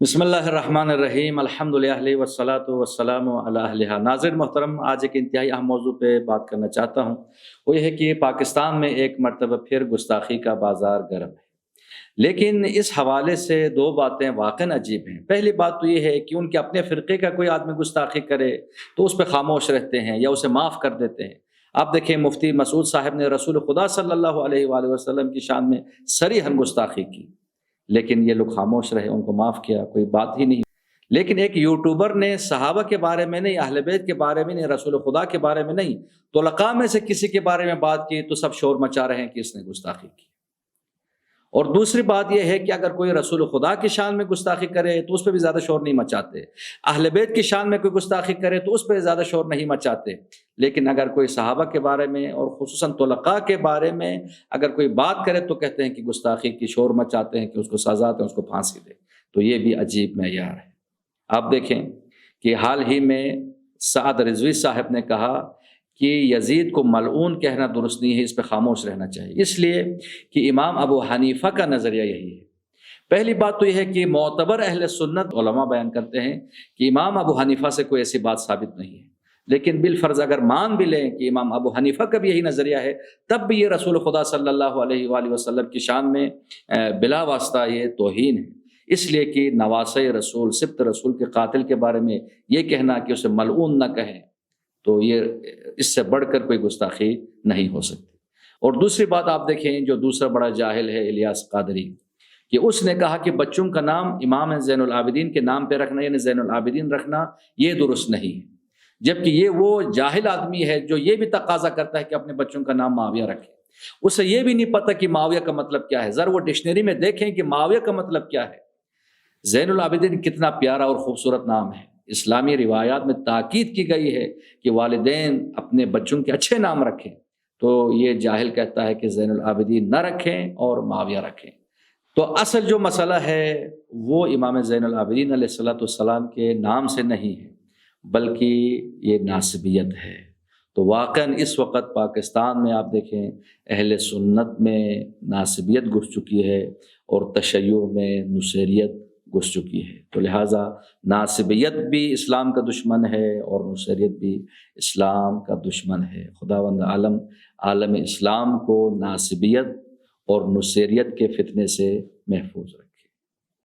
بسم اللہ الرحمن الرحیم الحمدللہ والصلاۃ والسلام علی اہلہا۔ ناظرین محترم، آج ایک انتہائی اہم موضوع پہ بات کرنا چاہتا ہوں۔ وہ یہ ہے کہ پاکستان میں ایک مرتبہ پھر گستاخی کا بازار گرم ہے، لیکن اس حوالے سے دو باتیں واقعاً عجیب ہیں۔ پہلی بات تو یہ ہے کہ ان کے اپنے فرقے کا کوئی آدمی گستاخی کرے تو اس پہ خاموش رہتے ہیں یا اسے معاف کر دیتے ہیں۔ آپ دیکھیں، مفتی مسعود صاحب نے رسول خدا صلی اللہ علیہ وآلہ وسلم کی شان میں صریحاً گستاخی کی، لیکن یہ لوگ خاموش رہے، ان کو معاف کیا، کوئی بات ہی نہیں۔ لیکن ایک یوٹیوبر نے صحابہ کے بارے میں نہیں، اہل بیت کے بارے میں نہیں، رسول خدا کے بارے میں نہیں، طلقاء میں سے کسی کے بارے میں بات کی تو سب شور مچا رہے ہیں کہ اس نے گستاخی کی۔ اور دوسری بات یہ ہے کہ اگر کوئی رسول خدا کی شان میں گستاخی کرے تو اس پہ بھی زیادہ شور نہیں مچاتے، اہل بیت کی شان میں کوئی گستاخی کرے تو اس پہ زیادہ شور نہیں مچاتے، لیکن اگر کوئی صحابہ کے بارے میں اور خصوصاً طلقاء کے بارے میں اگر کوئی بات کرے تو کہتے ہیں کہ گستاخی کی، شور مچاتے ہیں کہ اس کو سزا دیں، اس کو پھانسی دیں۔ تو یہ بھی عجیب معیار ہے۔ آپ دیکھیں کہ حال ہی میں سعد رضوی صاحب نے کہا کہ یزید کو ملعون کہنا درست نہیں ہے، اس پہ خاموش رہنا چاہیے، اس لیے کہ امام ابو حنیفہ کا نظریہ یہی ہے۔ پہلی بات تو یہ ہے کہ معتبر اہل سنت علماء بیان کرتے ہیں کہ امام ابو حنیفہ سے کوئی ایسی بات ثابت نہیں ہے، لیکن بالفرض اگر مان بھی لیں کہ امام ابو حنیفہ کا بھی یہی نظریہ ہے، تب بھی یہ رسول خدا صلی اللہ علیہ وآلہ وسلم کی شان میں بلا واسطہ یہ توہین ہے، اس لیے کہ نواسۂ رسول، سبط رسول کے قاتل کے بارے میں یہ کہنا کہ اسے ملعون نہ کہیں تو یہ اس سے بڑھ کر کوئی گستاخی نہیں ہو سکتی۔ اور دوسری بات آپ دیکھیں، جو دوسرا بڑا جاہل ہے الیاس قادری، کہ اس نے کہا کہ بچوں کا نام امام زین العابدین کے نام پہ رکھنا، یعنی زین العابدین رکھنا، یہ درست نہیں ہے، جبکہ یہ وہ جاہل آدمی ہے جو یہ بھی تقاضا کرتا ہے کہ اپنے بچوں کا نام معاویہ رکھے۔ اسے یہ بھی نہیں پتہ کہ معاویہ کا مطلب کیا ہے، ذرا وہ ڈکشنری میں دیکھیں کہ معاویہ کا مطلب کیا ہے۔ زین العابدین کتنا پیارا اور خوبصورت نام ہے، اسلامی روایات میں تاکید کی گئی ہے کہ والدین اپنے بچوں کے اچھے نام رکھیں، تو یہ جاہل کہتا ہے کہ زین العابدین نہ رکھیں اور معاویہ رکھیں۔ تو اصل جو مسئلہ ہے وہ امام زین العابدین علیہ الصلوۃ والسلام کے نام سے نہیں ہے، بلکہ یہ ناسبیت ہے۔ تو واقعاً اس وقت پاکستان میں آپ دیکھیں اہل سنت میں ناسبیت گھس چکی ہے اور تشیع میں نصیریت گھس چکی ہے، تو لہٰذا ناسبیت بھی اسلام کا دشمن ہے اور نصیریت بھی اسلام کا دشمن ہے۔ خداوند عالم اسلام کو ناسبیت اور نصیریت کے فتنے سے محفوظ رکھے۔